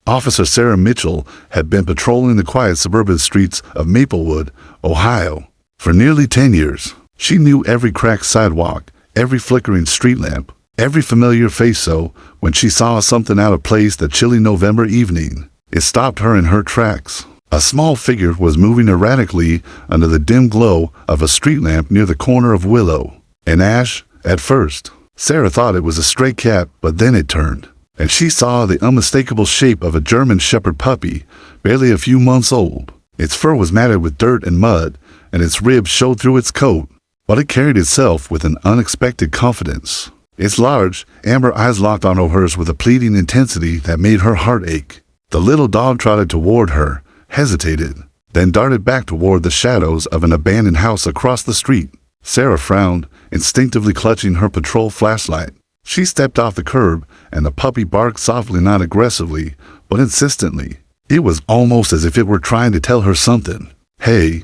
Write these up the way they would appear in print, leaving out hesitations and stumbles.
Officer Sarah Mitchell had been patrolling the quiet suburban streets of Maplewood, Ohio, for nearly 10 years. She knew every cracked sidewalk, every flickering street lamp, every familiar face, so when she saw something out of place that chilly November evening, it stopped her in her tracks. A small figure was moving erratically under the dim glow of a street lamp near the corner of Willow and Ash. At first, Sarah thought it was a stray cat, but then it turned, and she saw the unmistakable shape of a German Shepherd puppy, barely a few months old. Its fur was matted with dirt and mud, and its ribs showed through its coat, but it carried itself with an unexpected confidence. Its large, amber eyes locked onto hers with a pleading intensity that made her heart ache. The little dog trotted toward her, hesitated, then darted back toward the shadows of an abandoned house across the street. Sarah frowned, instinctively clutching her patrol flashlight. She stepped off the curb, and the puppy barked softly, not aggressively, but insistently. It was almost as if it were trying to tell her something. Hey,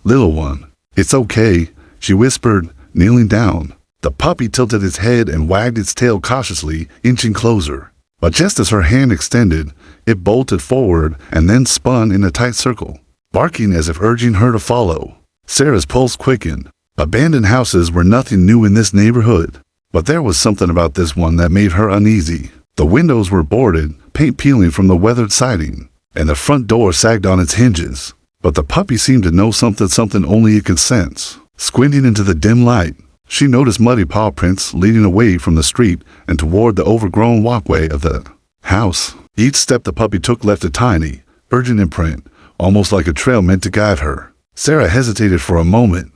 little one. It's okay, she whispered, kneeling down. The puppy tilted its head and wagged its tail cautiously, inching closer. But just as her hand extended, it bolted forward and then spun in a tight circle, barking as if urging her to follow. Sarah's pulse quickened. Abandoned houses were nothing new in this neighborhood, but there was something about this one that made her uneasy. The windows were boarded, paint peeling from the weathered siding, and the front door sagged on its hinges. But the puppy seemed to know something only it could sense. Squinting into the dim light, she noticed muddy paw prints leading away from the street and toward the overgrown walkway of the house. Each step the puppy took left a tiny, urgent imprint, almost like a trail meant to guide her. Sarah hesitated for a moment,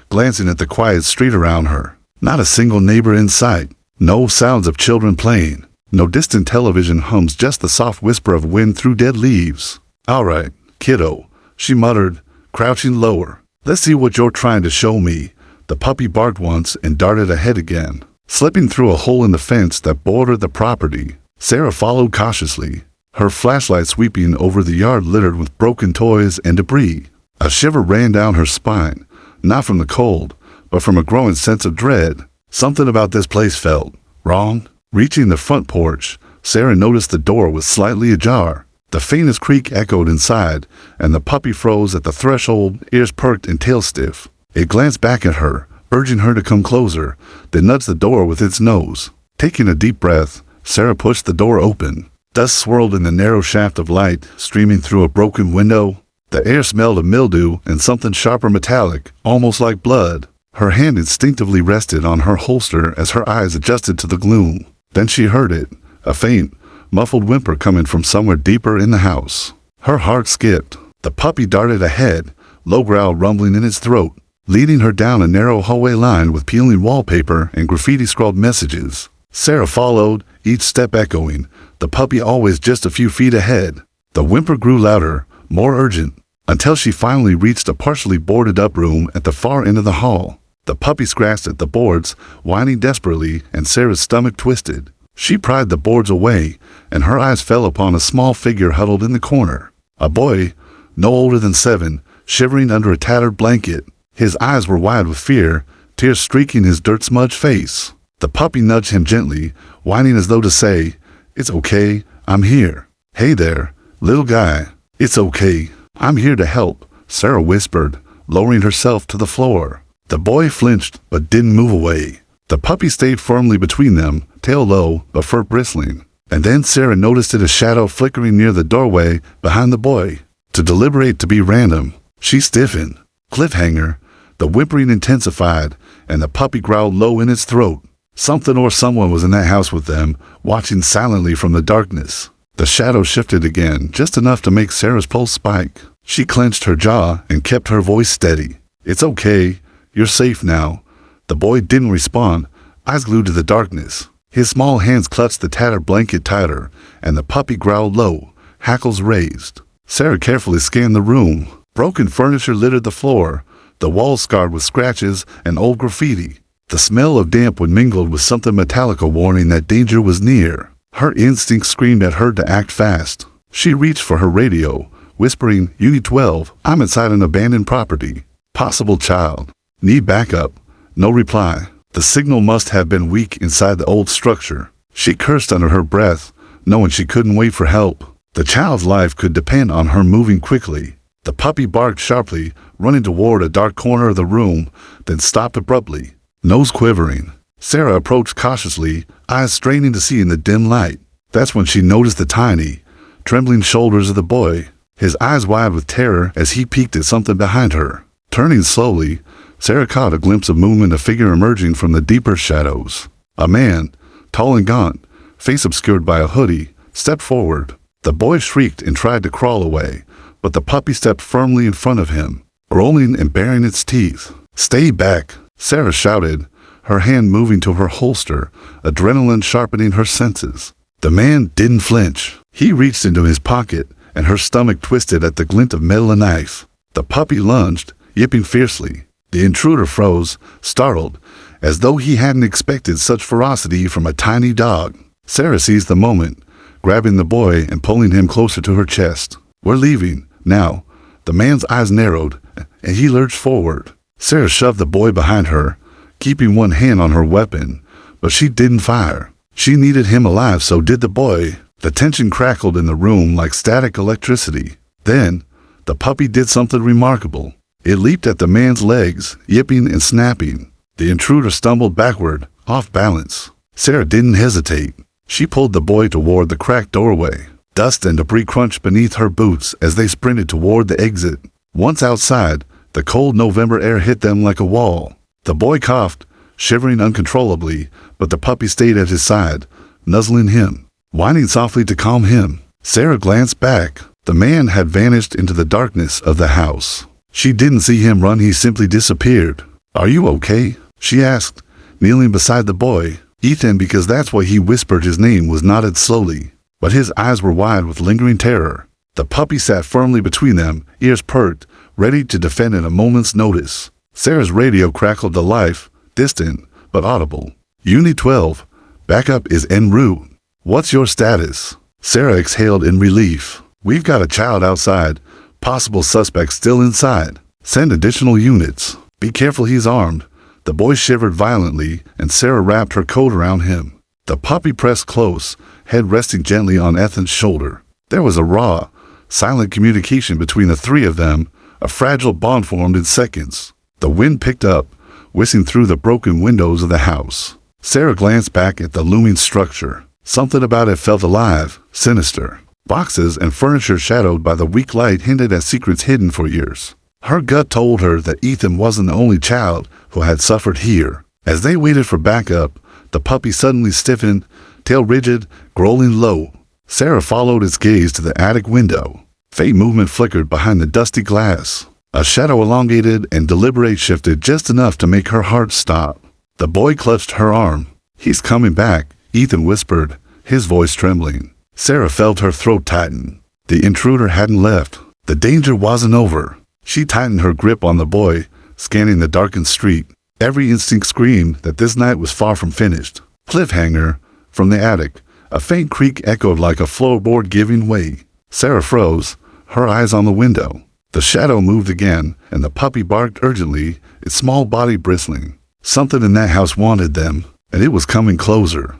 glancing at the quiet street around her. Not a single neighbor in sight. No sounds of children playing. No distant television hums, just the soft whisper of wind through dead leaves. All right, kiddo, she muttered, crouching lower. Let's see what you're trying to show me. The puppy barked once and darted ahead again, slipping through a hole in the fence that bordered the property. Sarah followed cautiously, her flashlight sweeping over the yard littered with broken toys and debris. A shiver ran down her spine, not from the cold, but from a growing sense of dread. Something about this place felt wrong. Reaching the front porch, Sarah noticed the door was slightly ajar. The faintest creak echoed inside, and the puppy froze at the threshold, ears perked and tail stiff. It glanced back at her, urging her to come closer, then nudged the door with its nose. Taking a deep breath, Sarah pushed the door open. Dust swirled in the narrow shaft of light, streaming through a broken window. The air smelled of mildew and something sharp or metallic, almost like blood. Her hand instinctively rested on her holster as her eyes adjusted to the gloom. Then she heard it, a faint, muffled whimper coming from somewhere deeper in the house. Her heart skipped. The puppy darted ahead, low growl rumbling in its throat, leading her down a narrow hallway lined with peeling wallpaper and graffiti-scrawled messages. Sarah followed, each step echoing, the puppy always just a few feet ahead. The whimper grew louder, more urgent, until she finally reached a partially boarded-up room at the far end of the hall. The puppy scratched at the boards, whining desperately, and Sarah's stomach twisted. She pried the boards away, and her eyes fell upon a small figure huddled in the corner. A boy, no older than 7, shivering under a tattered blanket. His eyes were wide with fear, tears streaking his dirt-smudged face. The puppy nudged him gently, whining as though to say, "It's okay, I'm here." "Hey there, little guy. It's okay. I'm here to help," Sarah whispered, lowering herself to the floor. The boy flinched, but didn't move away. The puppy stayed firmly between them, tail low, but fur bristling. And then Sarah noticed a shadow flickering near the doorway behind the boy. To deliberate to be random, she stiffened. Cliffhanger. The whimpering intensified, and the puppy growled low in its throat. Something or someone was in that house with them, watching silently from the darkness. The shadow shifted again, just enough to make Sarah's pulse spike. She clenched her jaw and kept her voice steady. "It's okay. You're safe now." The boy didn't respond, eyes glued to the darkness. His small hands clutched the tattered blanket tighter, and the puppy growled low, hackles raised. Sarah carefully scanned the room. Broken furniture littered the floor, the walls scarred with scratches and old graffiti. The smell of damp wood mingled with something metallic, a warning that danger was near. Her instinct screamed at her to act fast. She reached for her radio, whispering, "Unit 12, I'm inside an abandoned property. Possible child. Need backup." No reply. The signal must have been weak inside the old structure. She cursed under her breath, knowing she couldn't wait for help. The child's life could depend on her moving quickly. The puppy barked sharply, running toward a dark corner of the room, then stopped abruptly, nose quivering. Sarah approached cautiously, eyes straining to see in the dim light. That's when she noticed the tiny, trembling shoulders of the boy, his eyes wide with terror as he peeked at something behind her. Turning slowly, Sarah caught a glimpse of movement, a figure emerging from the deeper shadows. A man, tall and gaunt, face obscured by a hoodie, stepped forward. The boy shrieked and tried to crawl away, but the puppy stepped firmly in front of him, rolling and baring its teeth. "Stay back," Sarah shouted, her hand moving to her holster, adrenaline sharpening her senses. The man didn't flinch. He reached into his pocket, and her stomach twisted at the glint of metal and knife. The puppy lunged, yipping fiercely. The intruder froze, startled, as though he hadn't expected such ferocity from a tiny dog. Sarah seized the moment, grabbing the boy and pulling him closer to her chest. "We're leaving, now." The man's eyes narrowed, and he lurched forward. Sarah shoved the boy behind her, keeping one hand on her weapon, but she didn't fire. She needed him alive, so did the boy. The tension crackled in the room like static electricity. Then, the puppy did something remarkable. It leaped at the man's legs, yipping and snapping. The intruder stumbled backward, off balance. Sarah didn't hesitate. She pulled the boy toward the cracked doorway. Dust and debris crunched beneath her boots as they sprinted toward the exit. Once outside, the cold November air hit them like a wall. The boy coughed, shivering uncontrollably, but the puppy stayed at his side, nuzzling him, whining softly to calm him. Sarah glanced back. The man had vanished into the darkness of the house. She didn't see him run, he simply disappeared. "Are you okay?" she asked, kneeling beside the boy. Ethan, because that's why he whispered his name, was nodded slowly, but his eyes were wide with lingering terror. The puppy sat firmly between them, ears perked, ready to defend at a moment's notice. Sarah's radio crackled to life, distant but audible. "Unit 12, backup is en route. What's your status?" Sarah exhaled in relief. "We've got a child outside, possible suspects still inside. Send additional units. Be careful, he's armed." The boy shivered violently, and Sarah wrapped her coat around him. The puppy pressed close, head resting gently on Ethan's shoulder. There was a raw, silent communication between the three of them, a fragile bond formed in seconds. The wind picked up, whistling through the broken windows of the house. Sarah glanced back at the looming structure. Something about it felt alive, sinister. Boxes and furniture shadowed by the weak light hinted at secrets hidden for years. Her gut told her that Ethan wasn't the only child who had suffered here. As they waited for backup, the puppy suddenly stiffened, tail rigid, growling low. Sarah followed its gaze to the attic window. Faint movement flickered behind the dusty glass. A shadow elongated and deliberate shifted just enough to make her heart stop. The boy clutched her arm. "He's coming back," Ethan whispered, his voice trembling. Sarah felt her throat tighten. The intruder hadn't left. The danger wasn't over. She tightened her grip on the boy, scanning the darkened street. Every instinct screamed that this night was far from finished. Cliffhanger. From the attic, a faint creak echoed like a floorboard giving way. Sarah froze, her eyes on the window. The shadow moved again, and the puppy barked urgently, its small body bristling. Something in that house wanted them, and it was coming closer.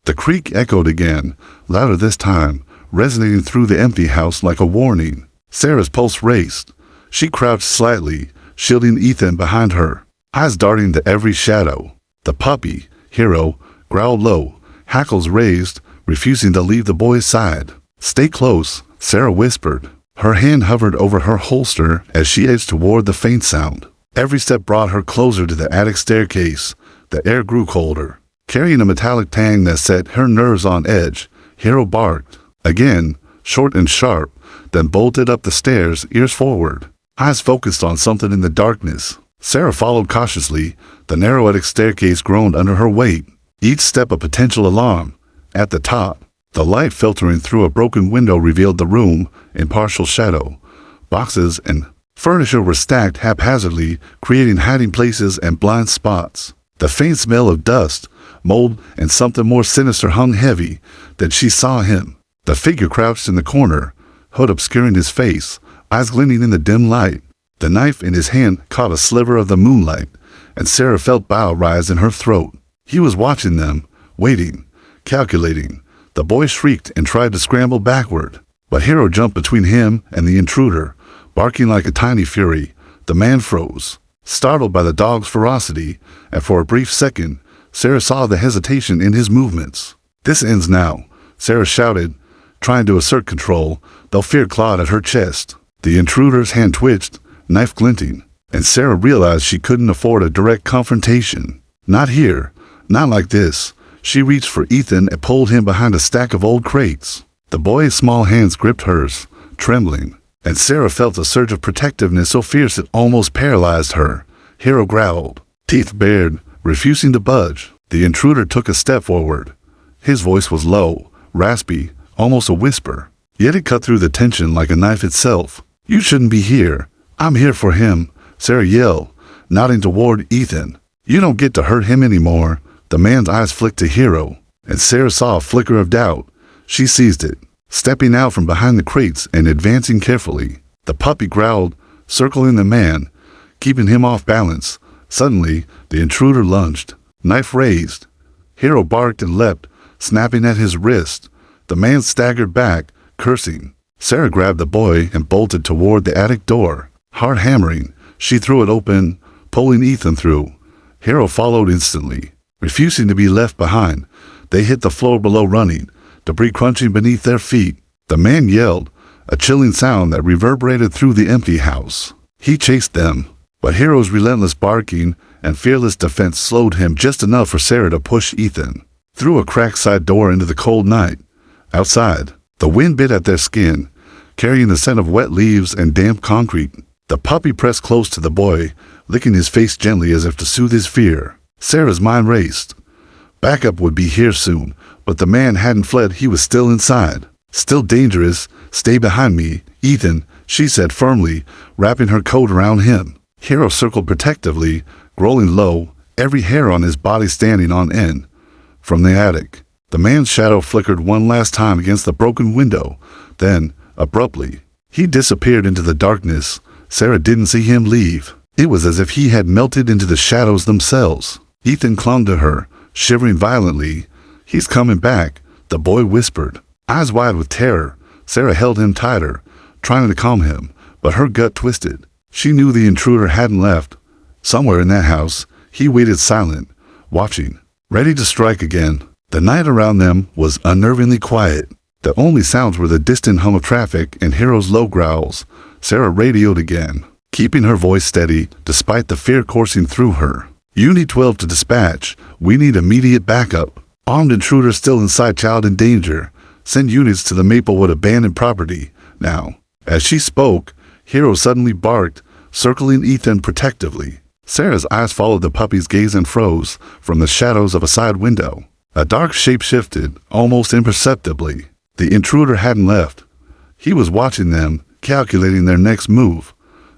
The creak echoed again, louder this time, resonating through the empty house like a warning. Sarah's pulse raced. She crouched slightly, shielding Ethan behind her, eyes darting to every shadow. The puppy, Hero, growled low, hackles raised, refusing to leave the boy's side. "Stay close," Sarah whispered. Her hand hovered over her holster as she edged toward the faint sound. Every step brought her closer to the attic staircase. The air grew colder. Carrying a metallic tang that set her nerves on edge, Hero barked. Again, short and sharp, then bolted up the stairs, ears forward. Eyes focused on something in the darkness. Sarah followed cautiously. The narrow attic staircase groaned under her weight. Each step a potential alarm. At the top, the light filtering through a broken window revealed the room in partial shadow. Boxes and furniture were stacked haphazardly, creating hiding places and blind spots. The faint smell of dust, mold, and something more sinister hung heavy. Then she saw him. The figure crouched in the corner, hood obscuring his face, eyes glinting in the dim light. The knife in his hand caught a sliver of the moonlight, and Sarah felt bile rise in her throat. He was watching them, waiting, calculating, The boy shrieked and tried to scramble backward, but Hero jumped between him and the intruder, barking like a tiny fury. The man froze, startled by the dog's ferocity, and for a brief second, Sarah saw the hesitation in his movements. "This ends now," Sarah shouted, trying to assert control, though fear clawed at her chest. The intruder's hand twitched, knife glinting, and Sarah realized she couldn't afford a direct confrontation. Not here, not like this. She reached for Ethan and pulled him behind a stack of old crates. The boy's small hands gripped hers, trembling, and Sarah felt a surge of protectiveness so fierce it almost paralyzed her. Hero growled, teeth bared, refusing to budge. The intruder took a step forward. His voice was low, raspy, almost a whisper, yet it cut through the tension like a knife itself. "You shouldn't be here. I'm here for him," Sarah yelled, nodding toward Ethan. "You don't get to hurt him anymore." The man's eyes flicked to Hero, and Sarah saw a flicker of doubt. She seized it, stepping out from behind the crates and advancing carefully. The puppy growled, circling the man, keeping him off balance. Suddenly, the intruder lunged, knife raised. Hero barked and leapt, snapping at his wrist. The man staggered back, cursing. Sarah grabbed the boy and bolted toward the attic door. Hard hammering, she threw it open, pulling Ethan through. Hero followed instantly, refusing to be left behind. They hit the floor below running, debris crunching beneath their feet. The man yelled, a chilling sound that reverberated through the empty house. He chased them, but Hero's relentless barking and fearless defense slowed him just enough for Sarah to push Ethan through a cracked side door into the cold night. Outside, the wind bit at their skin, carrying the scent of wet leaves and damp concrete. The puppy pressed close to the boy, licking his face gently as if to soothe his fear. Sarah's mind raced. Backup would be here soon, but the man hadn't fled. He was still inside. "Still dangerous. Stay behind me, Ethan," she said firmly, wrapping her coat around him. Hero circled protectively, growling low, every hair on his body standing on end. From the attic, the man's shadow flickered one last time against the broken window. Then, abruptly, he disappeared into the darkness. Sarah didn't see him leave. It was as if he had melted into the shadows themselves. Ethan clung to her, shivering violently. "He's coming back," the boy whispered. Eyes wide with terror, Sarah held him tighter, trying to calm him, but her gut twisted. She knew the intruder hadn't left. Somewhere in that house, he waited silent, watching, ready to strike again. The night around them was unnervingly quiet. The only sounds were the distant hum of traffic and Hero's low growls. Sarah radioed again, keeping her voice steady despite the fear coursing through her. "Unit 12 to dispatch. We need immediate backup. Armed intruder still inside, child in danger. Send units to the Maplewood abandoned property now." As she spoke, Hero suddenly barked, circling Ethan protectively. Sarah's eyes followed the puppy's gaze and froze from the shadows of a side window. A dark shape shifted, almost imperceptibly. The intruder hadn't left. He was watching them, calculating their next move.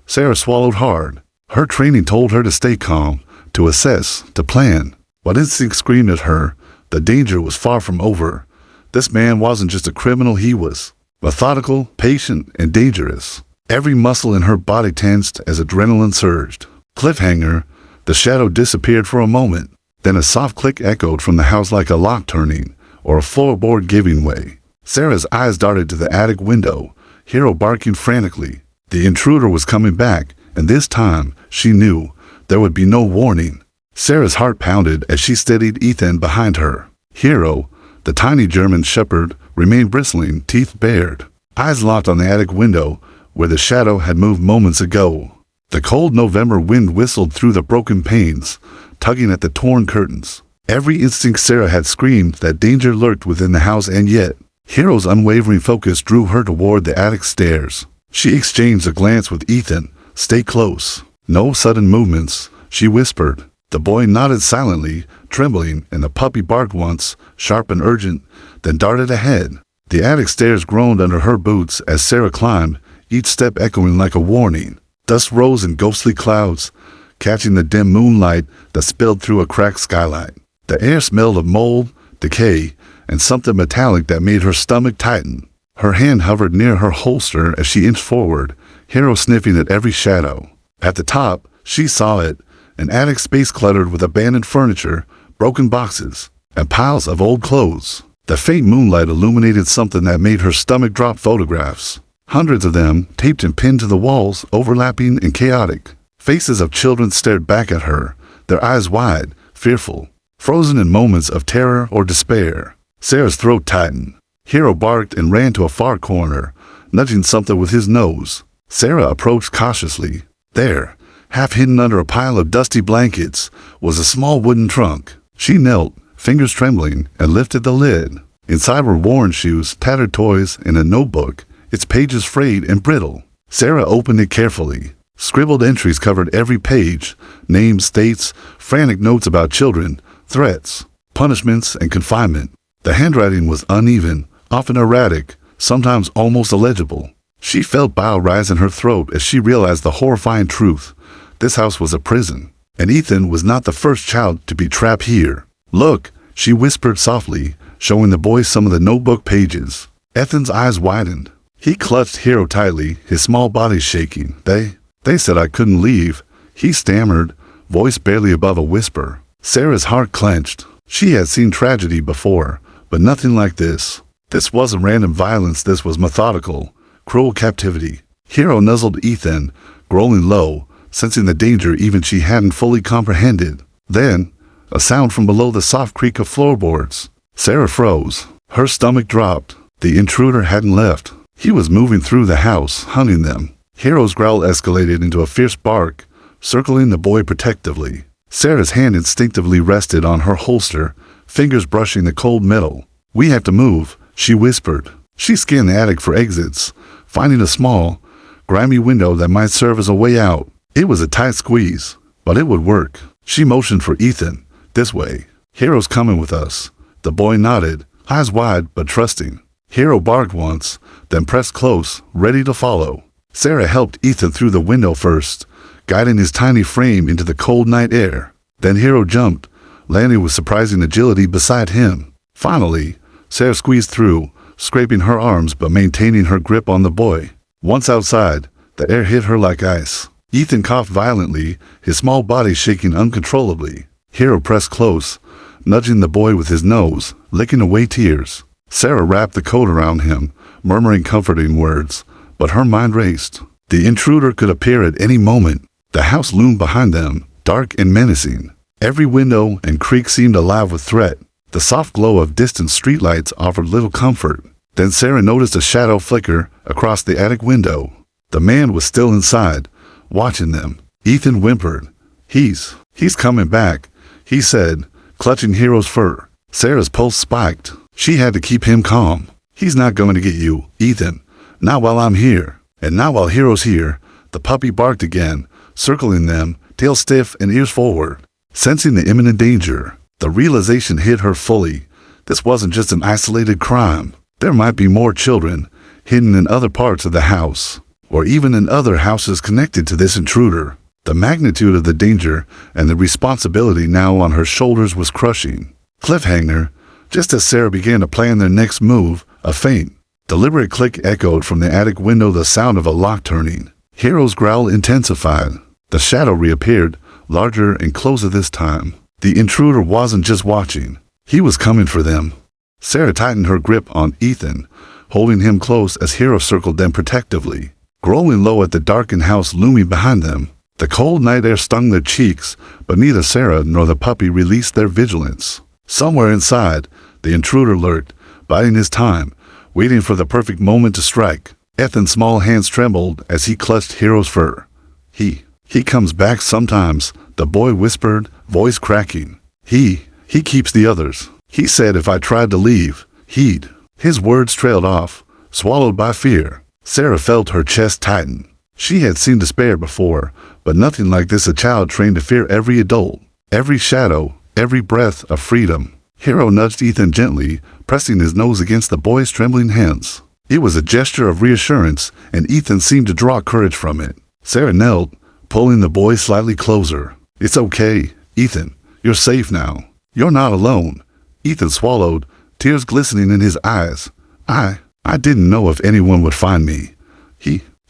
Sarah swallowed hard. Her training told her to stay calm, to assess, to plan. But instinct screamed at her. The danger was far from over. This man wasn't just a criminal, he was methodical, patient, and dangerous. Every muscle in her body tensed as adrenaline surged. Cliffhanger, the shadow disappeared for a moment. Then a soft click echoed from the house like a lock turning, or a floorboard giving way. Sarah's eyes darted to the attic window, Hero barking frantically. The intruder was coming back, and this time, she knew, there would be no warning. Sarah's heart pounded as she steadied Ethan behind her. Hero, the tiny German shepherd, remained bristling, teeth bared, eyes locked on the attic window, where the shadow had moved moments ago. The cold November wind whistled through the broken panes, tugging at the torn curtains. Every instinct Sarah had screamed that danger lurked within the house, and yet, Hero's unwavering focus drew her toward the attic stairs. She exchanged a glance with Ethan. "Stay close. No sudden movements," she whispered. The boy nodded silently, trembling, and the puppy barked once, sharp and urgent, then darted ahead. The attic stairs groaned under her boots as Sarah climbed, each step echoing like a warning. Dust rose in ghostly clouds, catching the dim moonlight that spilled through a cracked skylight. The air smelled of mold, decay, and something metallic that made her stomach tighten. Her hand hovered near her holster as she inched forward, Hero sniffing at every shadow. At the top, she saw it, an attic space cluttered with abandoned furniture, broken boxes, and piles of old clothes. The faint moonlight illuminated something that made her stomach drop. Photographs. Hundreds of them, taped and pinned to the walls, overlapping and chaotic. Faces of children stared back at her, their eyes wide, fearful, frozen in moments of terror or despair. Sarah's throat tightened. Hero barked and ran to a far corner, nudging something with his nose. Sarah approached cautiously. There, half hidden under a pile of dusty blankets, was a small wooden trunk. She knelt, fingers trembling, and lifted the lid. Inside were worn shoes, tattered toys, and a notebook, its pages frayed and brittle. Sarah opened it carefully. Scribbled entries covered every page, names, dates, frantic notes about children, threats, punishments, and confinement. The handwriting was uneven, often erratic, sometimes almost illegible. She felt bile rise in her throat as she realized the horrifying truth. This house was a prison, and Ethan was not the first child to be trapped here. Look, she whispered softly, showing the boy some of the notebook pages. Ethan's eyes widened. He clutched Hero tightly, his small body shaking. They said I couldn't leave, he stammered, voice barely above a whisper. Sarah's heart clenched. She had seen tragedy before, but nothing like this. This wasn't random violence, this was methodical, cruel captivity. Hero nuzzled Ethan, growling low, sensing the danger even she hadn't fully comprehended. Then, a sound from below the soft creak of floorboards. Sarah froze. Her stomach dropped. The intruder hadn't left. He was moving through the house, hunting them. Hero's growl escalated into a fierce bark, circling the boy protectively. Sarah's hand instinctively rested on her holster, fingers brushing the cold metal. We have to move, she whispered. She scanned the attic for exits, finding a small, grimy window that might serve as a way out. It was a tight squeeze, but it would work. She motioned for Ethan. This way. Hero's coming with us. The boy nodded, eyes wide but trusting. Hero barked once, then pressed close, ready to follow. Sarah helped Ethan through the window first, guiding his tiny frame into the cold night air. Then Hero jumped, landing with surprising agility beside him. Finally, Sarah squeezed through, scraping her arms but maintaining her grip on the boy. Once outside, the air hit her like ice. Ethan coughed violently, his small body shaking uncontrollably. Hero pressed close, nudging the boy with his nose, licking away tears. Sarah wrapped the coat around him, murmuring comforting words, but her mind raced. The intruder could appear at any moment. The house loomed behind them, dark and menacing. Every window and creak seemed alive with threat. The soft glow of distant streetlights offered little comfort. Then Sarah noticed a shadow flicker across the attic window. The man was still inside, watching them. Ethan whimpered. He's coming back, he said, clutching Hero's fur. Sarah's pulse spiked. She had to keep him calm. He's not going to get you, Ethan. Not while I'm here. And not while Hero's here. The puppy barked again, circling them, tail stiff and ears forward. Sensing the imminent danger, the realization hit her fully. This wasn't just an isolated crime. There might be more children, hidden in other parts of the house, or even in other houses connected to this intruder. The magnitude of the danger and the responsibility now on her shoulders was crushing. Cliffhanger. Just as Sarah began to plan their next move, a faint, deliberate click echoed from the attic window, the sound of a lock turning. Hero's growl intensified. The shadow reappeared, larger and closer this time. The intruder wasn't just watching. He was coming for them. Sarah tightened her grip on Ethan, holding him close as Hero circled them protectively. Growling low at the darkened house looming behind them, the cold night air stung their cheeks, but neither Sarah nor the puppy released their vigilance. Somewhere inside, the intruder lurked, biding his time, waiting for the perfect moment to strike. Ethan's small hands trembled as he clutched Hero's fur. He comes back sometimes, the boy whispered, voice cracking. He keeps the others. He said if I tried to leave, he'd. His words trailed off, swallowed by fear. Sarah felt her chest tighten. She had seen despair before, but nothing like this. A child trained to fear every adult, every shadow, every breath of freedom. Hero nudged Ethan gently, pressing his nose against the boy's trembling hands. It was a gesture of reassurance, and Ethan seemed to draw courage from it. Sarah knelt, pulling the boy slightly closer. It's okay, Ethan. You're safe now. You're not alone. Ethan swallowed, tears glistening in his eyes. I didn't know if anyone would find me.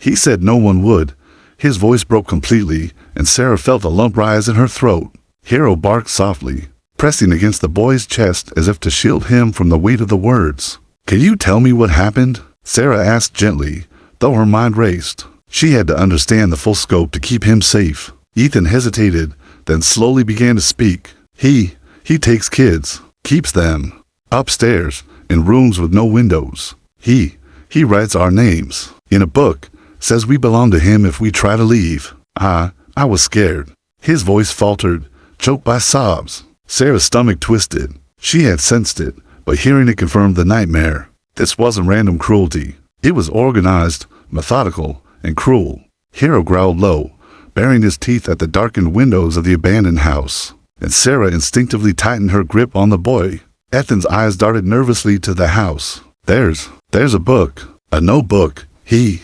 He said no one would. His voice broke completely, and Sarah felt a lump rise in her throat. Hero barked softly. pressing against the boy's chest as if to shield him from the weight of the words. "Can you tell me what happened?" Sarah asked gently, though her mind raced. She had to understand the full scope to keep him safe. Ethan hesitated, then slowly began to speak. He takes kids, keeps them, upstairs, in rooms with no windows. He writes our names in a book, says we belong to him if we try to leave. I was scared." His voice faltered, choked by sobs. Sarah's stomach twisted. She had sensed it, but hearing it confirmed the nightmare. This wasn't random cruelty. It was organized, methodical, and cruel. Hero growled low, baring his teeth at the darkened windows of the abandoned house, and Sarah instinctively tightened her grip on the boy. Ethan's eyes darted nervously to the house. There's a book, a notebook. He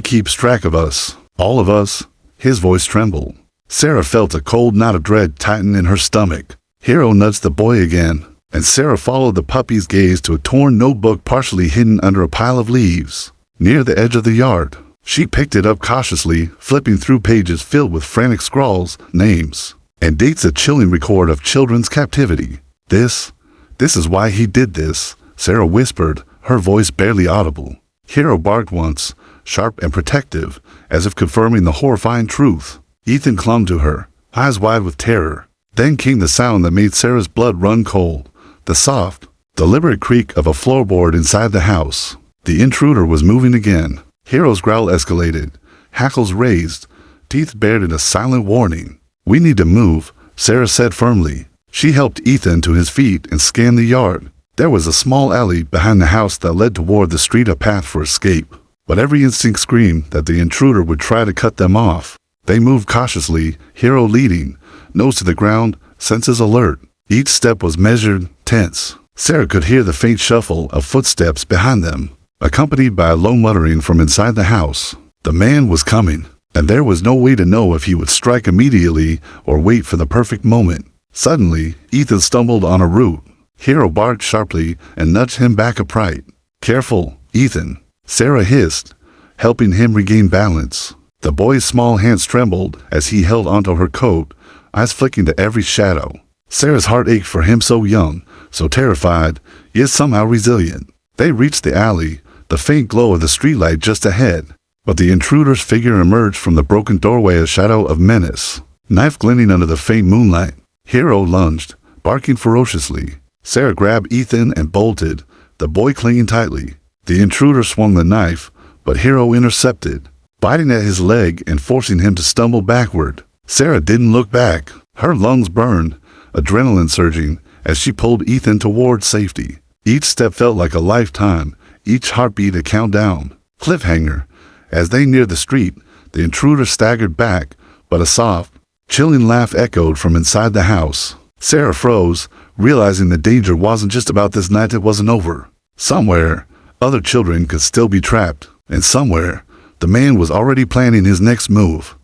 keeps track of us, all of us." His voice trembled. Sarah felt a cold knot of dread tighten in her stomach. Hero nudged the boy again, and Sarah followed the puppy's gaze to a torn notebook partially hidden under a pile of leaves, near the edge of the yard. She picked it up cautiously, flipping through pages filled with frantic scrawls, names, and dates, a chilling record of children's captivity. This is why he did this," Sarah whispered, her voice barely audible. Hero barked once, sharp and protective, as if confirming the horrifying truth. Ethan clung to her, eyes wide with terror. Then came the sound that made Sarah's blood run cold, the soft, deliberate creak of a floorboard inside the house. The intruder was moving again. Hero's growl escalated, hackles raised, teeth bared in a silent warning. "We need to move," Sarah said firmly. She helped Ethan to his feet and scanned the yard. There was a small alley behind the house that led toward the street, a path for escape. But every instinct screamed that the intruder would try to cut them off. They moved cautiously, Hero leading, nose to the ground, senses alert. Each step was measured, tense. Sarah could hear the faint shuffle of footsteps behind them, accompanied by a low muttering from inside the house. The man was coming, and there was no way to know if he would strike immediately or wait for the perfect moment. Suddenly, Ethan stumbled on a root. Hero barked sharply and nudged him back upright. "Careful, Ethan," Sarah hissed, helping him regain balance. The boy's small hands trembled as he held onto her coat, eyes flicking to every shadow. Sarah's heart ached for him, so young, so terrified, yet somehow resilient. They reached the alley, the faint glow of the streetlight just ahead. But the intruder's figure emerged from the broken doorway, a shadow of menace, knife glinting under the faint moonlight. Hero lunged, barking ferociously. Sarah grabbed Ethan and bolted, the boy clinging tightly. The intruder swung the knife, but Hero intercepted, biting at his leg and forcing him to stumble backward. Sarah didn't look back. Her lungs burned, adrenaline surging, as she pulled Ethan toward safety. Each step felt like a lifetime, each heartbeat a countdown. Cliffhanger. As they neared the street, the intruder staggered back, but a soft, chilling laugh echoed from inside the house. Sarah froze, realizing the danger wasn't just about this night. It wasn't over. Somewhere, other children could still be trapped, and somewhere, the man was already planning his next move.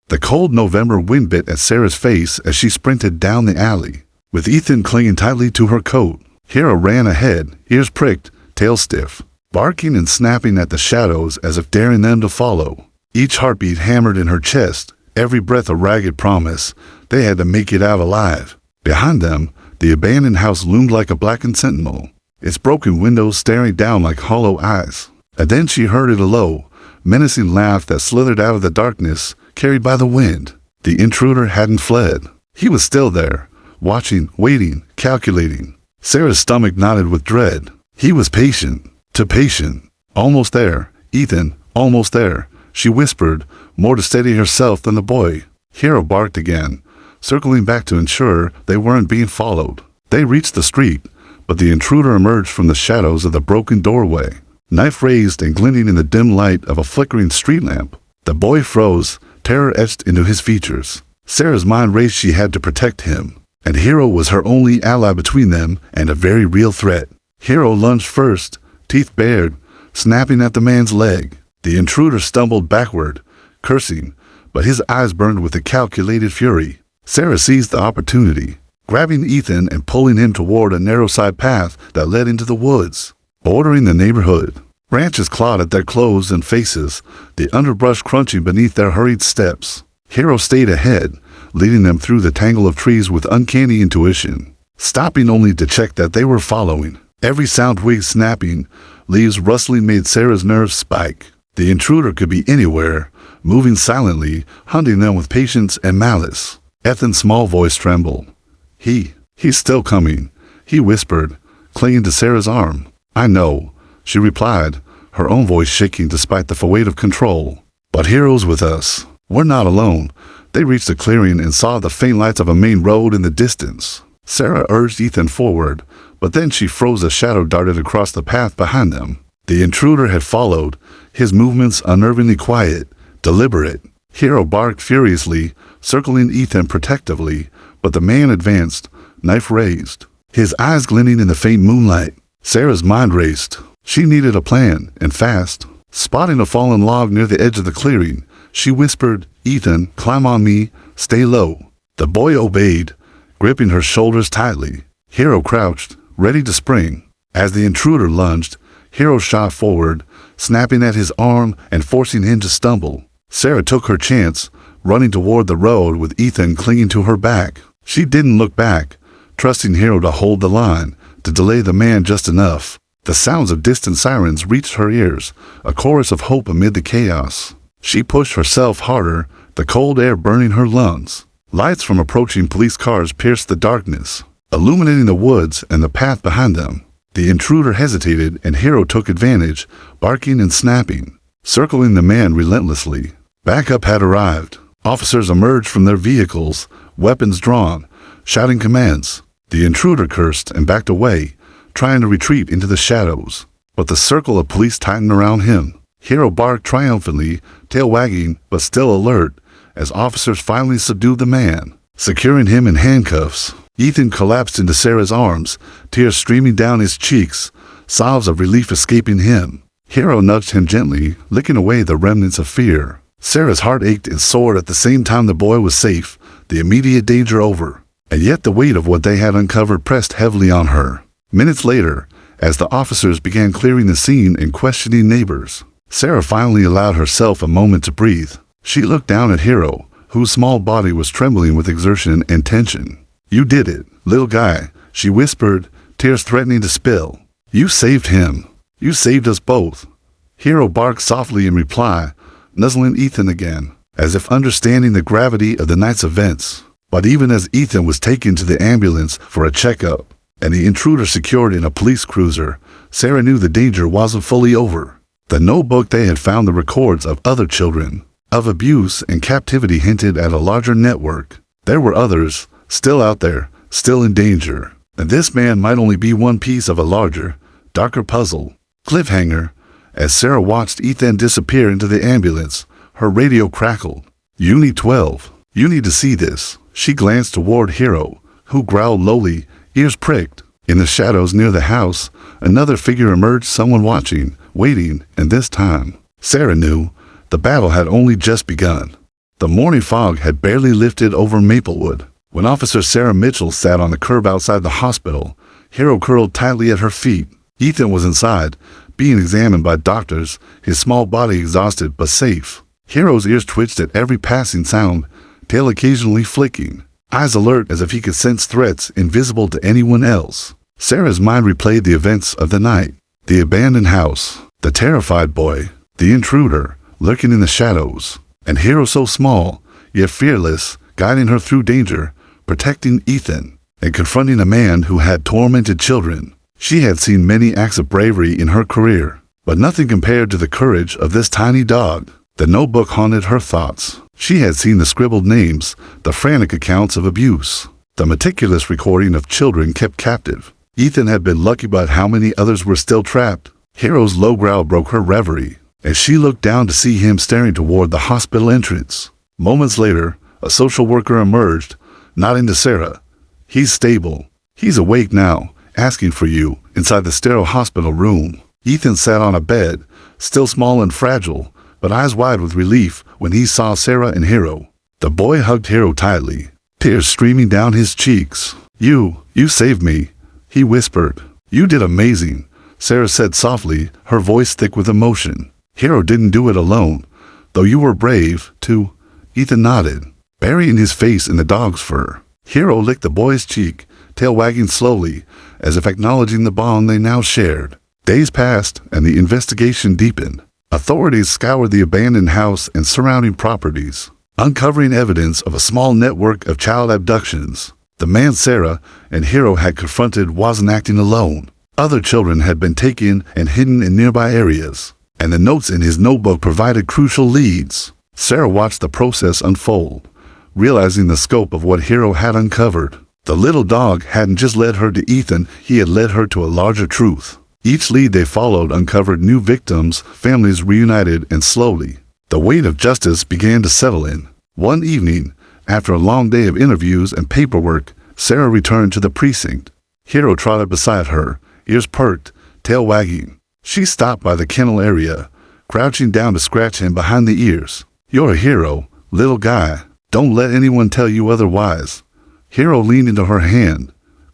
The cold November wind bit at Sarah's face as she sprinted down the alley, with Ethan clinging tightly to her coat. Hero ran ahead, ears pricked, tail stiff, barking and snapping at the shadows as if daring them to follow. Each heartbeat hammered in her chest, every breath a ragged promise. They had to make it out alive. Behind them, the abandoned house loomed like a blackened sentinel, its broken windows staring down like hollow eyes. And then she heard it, a low, menacing laugh that slithered out of the darkness, carried by the wind. The intruder hadn't fled. He was still there, watching, waiting, calculating. Sarah's stomach knotted with dread. He was patient, too patient. "Almost there, Ethan, almost there," she whispered, more to steady herself than the boy. Hero barked again, circling back to ensure they weren't being followed. They reached the street, but the intruder emerged from the shadows of the broken doorway, knife raised and glinting in the dim light of a flickering street lamp. The boy froze, terror etched into his features. Sarah's mind raced. She had to protect him, and Hero was her only ally between them and a very real threat. Hero lunged first, teeth bared, snapping at the man's leg. The intruder stumbled backward, cursing, but his eyes burned with a calculated fury. Sarah seized the opportunity, grabbing Ethan and pulling him toward a narrow side path that led into the woods, bordering the neighborhood. Branches clawed at their clothes and faces, the underbrush crunching beneath their hurried steps. Hero stayed ahead, leading them through the tangle of trees with uncanny intuition. stopping only to check that they were following. Every sound twig snapping, leaves rustling made Sarah's nerves spike. The intruder could be anywhere, moving silently, hunting them with patience and malice. Ethan's small voice trembled. He's still coming, he whispered, clinging to Sarah's arm. I know, she replied, her own voice shaking despite the weight of control. But Hero's with us. We're not alone. They reached the clearing and saw the faint lights of a main road in the distance. Sarah urged Ethan forward, but then she froze as a shadow darted across the path behind them. The intruder had followed, his movements unnervingly quiet, deliberate. Hero barked furiously, circling Ethan protectively, but the man advanced, knife raised, his eyes glinting in the faint moonlight. Sarah's mind raced. She needed a plan, and fast. Spotting a fallen log near the edge of the clearing, she whispered, Ethan, climb on me, stay low. The boy obeyed, gripping her shoulders tightly. Hero crouched, ready to spring. As the intruder lunged, Hero shot forward, snapping at his arm and forcing him to stumble. Sarah took her chance, running toward the road with Ethan clinging to her back. She didn't look back, trusting Hero to hold the line, to delay the man just enough. The sounds of distant sirens reached her ears, a chorus of hope amid the chaos. She pushed herself harder, the cold air burning her lungs. Lights from approaching police cars pierced the darkness, illuminating the woods and the path behind them. The intruder hesitated and Hero took advantage, barking and snapping, circling the man relentlessly. Backup had arrived. Officers emerged from their vehicles, weapons drawn, shouting commands. The intruder cursed and backed away, trying to retreat into the shadows. But the circle of police tightened around him. Hero barked triumphantly, tail wagging but still alert, as officers finally subdued the man, securing him in handcuffs. Ethan collapsed into Sarah's arms, tears streaming down his cheeks, sobs of relief escaping him. Hero nudged him gently, licking away the remnants of fear. Sarah's heart ached and soared at the same time. The boy was safe, the immediate danger over. And yet the weight of what they had uncovered pressed heavily on her. Minutes later, as the officers began clearing the scene and questioning neighbors, Sarah finally allowed herself a moment to breathe. She looked down at Hero, whose small body was trembling with exertion and tension. You did it, little guy, she whispered, tears threatening to spill. You saved him. You saved us both. Hero barked softly in reply, nuzzling Ethan again, as if understanding the gravity of the night's events. But even as Ethan was taken to the ambulance for a checkup, and the intruder secured in a police cruiser, Sarah knew the danger wasn't fully over. The notebook they had found the records of other children, of abuse and captivity hinted at a larger network. There were others, still out there, still in danger. And this man might only be one piece of a larger, darker puzzle. Cliffhanger. As Sarah watched Ethan disappear into the ambulance, her radio crackled. Unit 12. You need to see this. She glanced toward Hero, who growled lowly, ears pricked. In the shadows near the house, another figure emerged, someone watching, waiting, and this time, Sarah knew, the battle had only just begun. The morning fog had barely lifted over Maplewood. When Officer Sarah Mitchell sat on the curb outside the hospital, Hero curled tightly at her feet. Ethan was inside, being examined by doctors, his small body exhausted but safe. Hero's ears twitched at every passing sound, tail occasionally flicking, eyes alert as if he could sense threats invisible to anyone else. Sarah's mind replayed the events of the night. The abandoned house, the terrified boy, the intruder, lurking in the shadows, and Hero so small, yet fearless, guiding her through danger, protecting Ethan, and confronting a man who had tormented children. She had seen many acts of bravery in her career, but nothing compared to the courage of this tiny dog. The notebook haunted her thoughts. She had seen the scribbled names, the frantic accounts of abuse, the meticulous recording of children kept captive. Ethan had been lucky, but how many others were still trapped? Hero's low growl broke her reverie, as she looked down to see him staring toward the hospital entrance. Moments later, a social worker emerged, nodding to Sarah. He's stable. He's awake now, asking for you, inside the sterile hospital room. Ethan sat on a bed, still small and fragile, but eyes wide with relief when he saw Sarah and Hero. The boy hugged Hero tightly, tears streaming down his cheeks. You saved me, he whispered. You did amazing, Sarah said softly, her voice thick with emotion. Hero didn't do it alone, though you were brave, too. Ethan nodded, burying his face in the dog's fur. Hero licked the boy's cheek, tail wagging slowly, as if acknowledging the bond they now shared. Days passed, and the investigation deepened. Authorities scoured the abandoned house and surrounding properties, uncovering evidence of a small network of child abductions. The man Sarah and Hiro had confronted wasn't acting alone. Other children had been taken and hidden in nearby areas, and the notes in his notebook provided crucial leads. Sarah watched the process unfold, realizing the scope of what Hiro had uncovered. The little dog hadn't just led her to Ethan, he had led her to a larger truth. Each lead they followed uncovered new victims, families reunited, and slowly, the weight of justice began to settle in. One evening, after a long day of interviews and paperwork, Sarah returned to the precinct. Hiro trotted beside her, ears perked, tail wagging. She stopped by the kennel area, crouching down to scratch him behind the ears. "You're a hero, little guy. Don't let anyone tell you otherwise." Hiro leaned into her hand,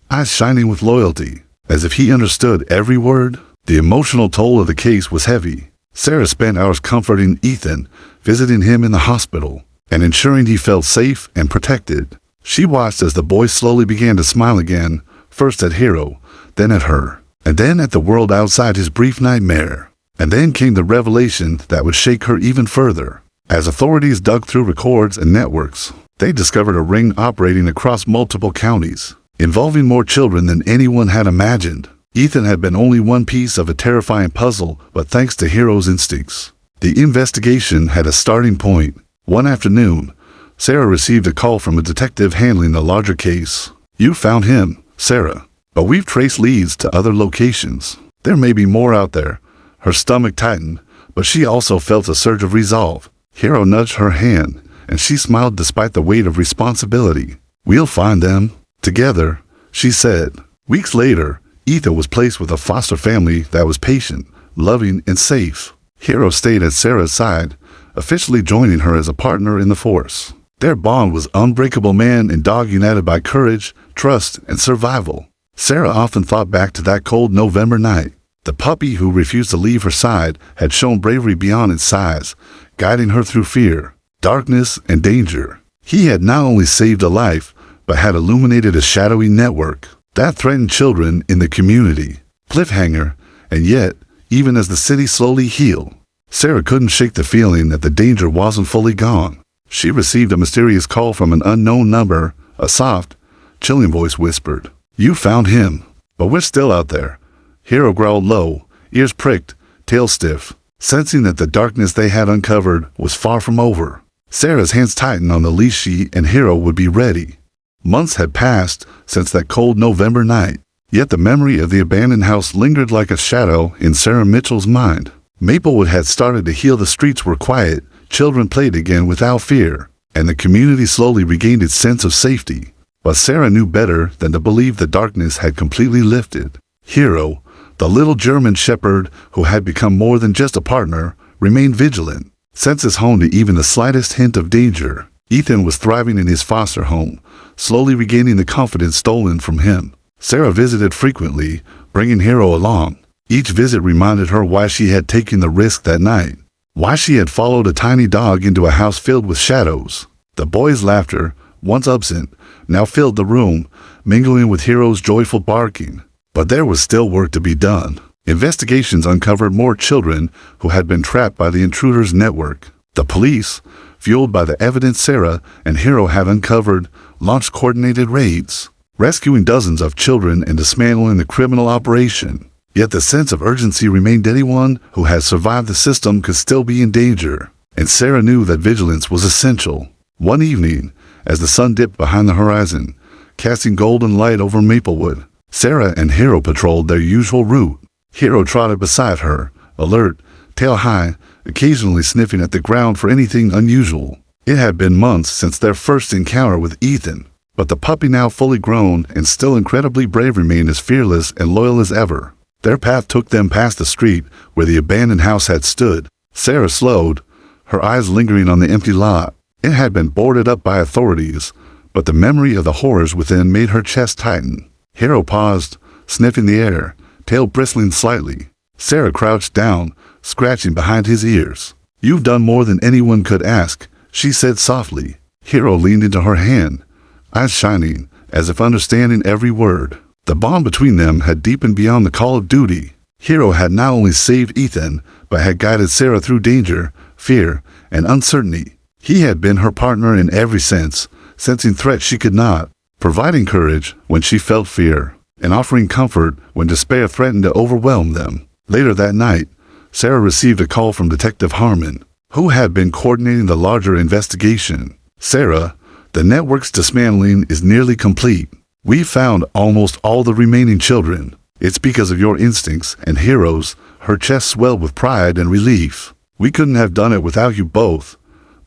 eyes shining with loyalty, as if he understood every word. The emotional toll of the case was heavy. Sarah spent hours comforting Ethan, visiting him in the hospital, and ensuring he felt safe and protected. She watched as the boy slowly began to smile again, first at Hiro, then at her, and then at the world outside his brief nightmare. And then came the revelation that would shake her even further. As authorities dug through records and networks, they discovered a ring operating across multiple counties, involving more children than anyone had imagined. Ethan had been only one piece of a terrifying puzzle, but thanks to Hiro's instincts, the investigation had a starting point. One afternoon, Sarah received a call from a detective handling the larger case. "You found him, Sarah, but we've traced leads to other locations. There may be more out there." Her stomach tightened, but she also felt a surge of resolve. Hiro nudged her hand, and she smiled despite the weight of responsibility. "We'll find them together," she said. Weeks later, Ethan was placed with a foster family that was patient, loving, and safe. Hiro stayed at Sarah's side, officially joining her as a partner in the force. Their bond was unbreakable, man and dog united by courage, trust, and survival. Sarah often thought back to that cold November night. The puppy who refused to leave her side had shown bravery beyond its size, guiding her through fear, darkness, and danger. He had not only saved a life, but had illuminated a shadowy network that threatened children in the community. Cliffhanger, and yet, even as the city slowly healed, Sarah couldn't shake the feeling that the danger wasn't fully gone. She received a mysterious call from an unknown number. A soft, chilling voice whispered, "You found him, but we're still out there." Hiro growled low, ears pricked, tail stiff, sensing that the darkness they had uncovered was far from over. Sarah's hands tightened on the leash sheet, and Hiro would be ready. Months had passed since that cold November night, yet the memory of the abandoned house lingered like a shadow in Sarah Mitchell's mind. Maplewood had started to heal, the streets were quiet, children played again without fear, and the community slowly regained its sense of safety. But Sarah knew better than to believe the darkness had completely lifted. Hiro, the little German shepherd who had become more than just a partner, remained vigilant, senses honed to even the slightest hint of danger. Ethan was thriving in his foster home, slowly regaining the confidence stolen from him. Sarah visited frequently, bringing Hiro along. Each visit reminded her why she had taken the risk that night, why she had followed a tiny dog into a house filled with shadows. The boy's laughter, once absent, now filled the room, mingling with Hiro's joyful barking. But there was still work to be done. Investigations uncovered more children who had been trapped by the intruder's network. The police, fueled by the evidence Sarah and Hiro had uncovered, launched coordinated raids, rescuing dozens of children and dismantling the criminal operation. Yet the sense of urgency remained. Anyone who had survived the system could still be in danger, and Sarah knew that vigilance was essential. One evening, as the sun dipped behind the horizon, casting golden light over Maplewood, Sarah and Hiro patrolled their usual route. Hiro trotted beside her, alert, tail high, occasionally sniffing at the ground for anything unusual. It had been months since their first encounter with Ethan, but the puppy, now fully grown and still incredibly brave, remained as fearless and loyal as ever. Their path took them past the street where the abandoned house had stood. Sarah slowed, her eyes lingering on the empty lot. It had been boarded up by authorities, but the memory of the horrors within made her chest tighten. Hiro paused, sniffing the air, tail bristling slightly. Sarah crouched down, scratching behind his ears. "You've done more than anyone could ask," she said softly. Hiro leaned into her hand, eyes shining, as if understanding every word. The bond between them had deepened beyond the call of duty. Hero had not only saved Ethan, but had guided Sarah through danger, fear, and uncertainty. He had been her partner in every sense, sensing threats she could not, providing courage when she felt fear, and offering comfort when despair threatened to overwhelm them. Later that night, Sarah received a call from Detective Harmon, who had been coordinating the larger investigation. "Sarah, the network's dismantling is nearly complete. We found almost all the remaining children. It's because of your instincts and Hero's." Her chest swelled with pride and relief. "We couldn't have done it without you both."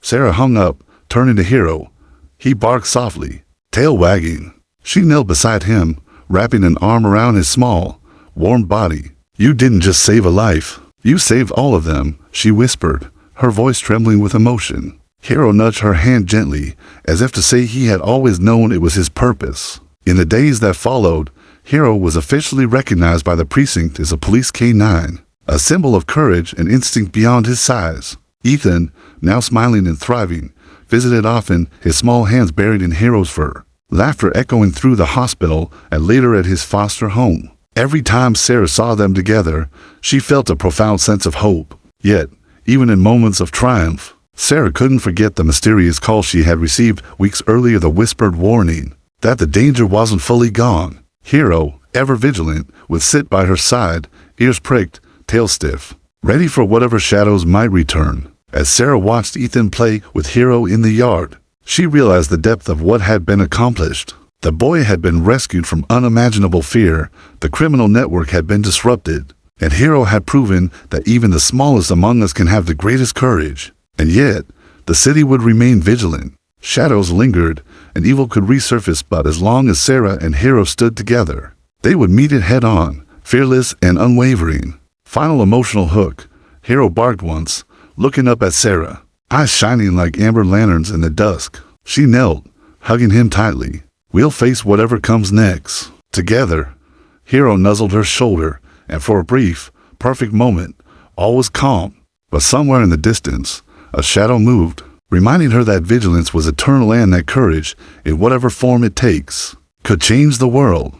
Sarah hung up, turning to Hero. He barked softly, tail wagging. She knelt beside him, wrapping an arm around his small, warm body. "You didn't just save a life. You saved all of them," she whispered, her voice trembling with emotion. Hero nudged her hand gently, as if to say he had always known it was his purpose. In the days that followed, Hero was officially recognized by the precinct as a police K-9, a symbol of courage and instinct beyond his size. Ethan, now smiling and thriving, visited often, his small hands buried in Hero's fur, laughter echoing through the hospital and later at his foster home. Every time Sarah saw them together, she felt a profound sense of hope. Yet, even in moments of triumph, Sarah couldn't forget the mysterious call she had received weeks earlier, the whispered warning that the danger wasn't fully gone. Hero, ever vigilant, would sit by her side, ears pricked, tail stiff, ready for whatever shadows might return. As Sarah watched Ethan play with Hero in the yard, she realized the depth of what had been accomplished. The boy had been rescued from unimaginable fear, the criminal network had been disrupted, and Hero had proven that even the smallest among us can have the greatest courage. And yet, the city would remain vigilant. Shadows lingered, and evil could resurface, but as long as Sarah and Hero stood together, they would meet it head-on, fearless and unwavering. Final emotional hook. Hero barked once, looking up at Sarah, eyes shining like amber lanterns in the dusk. She knelt, hugging him tightly. "We'll face whatever comes next, together." Hero nuzzled her shoulder, and for a brief, perfect moment, all was calm. But somewhere in the distance, a shadow moved, reminding her that vigilance was eternal and that courage, in whatever form it takes, could change the world.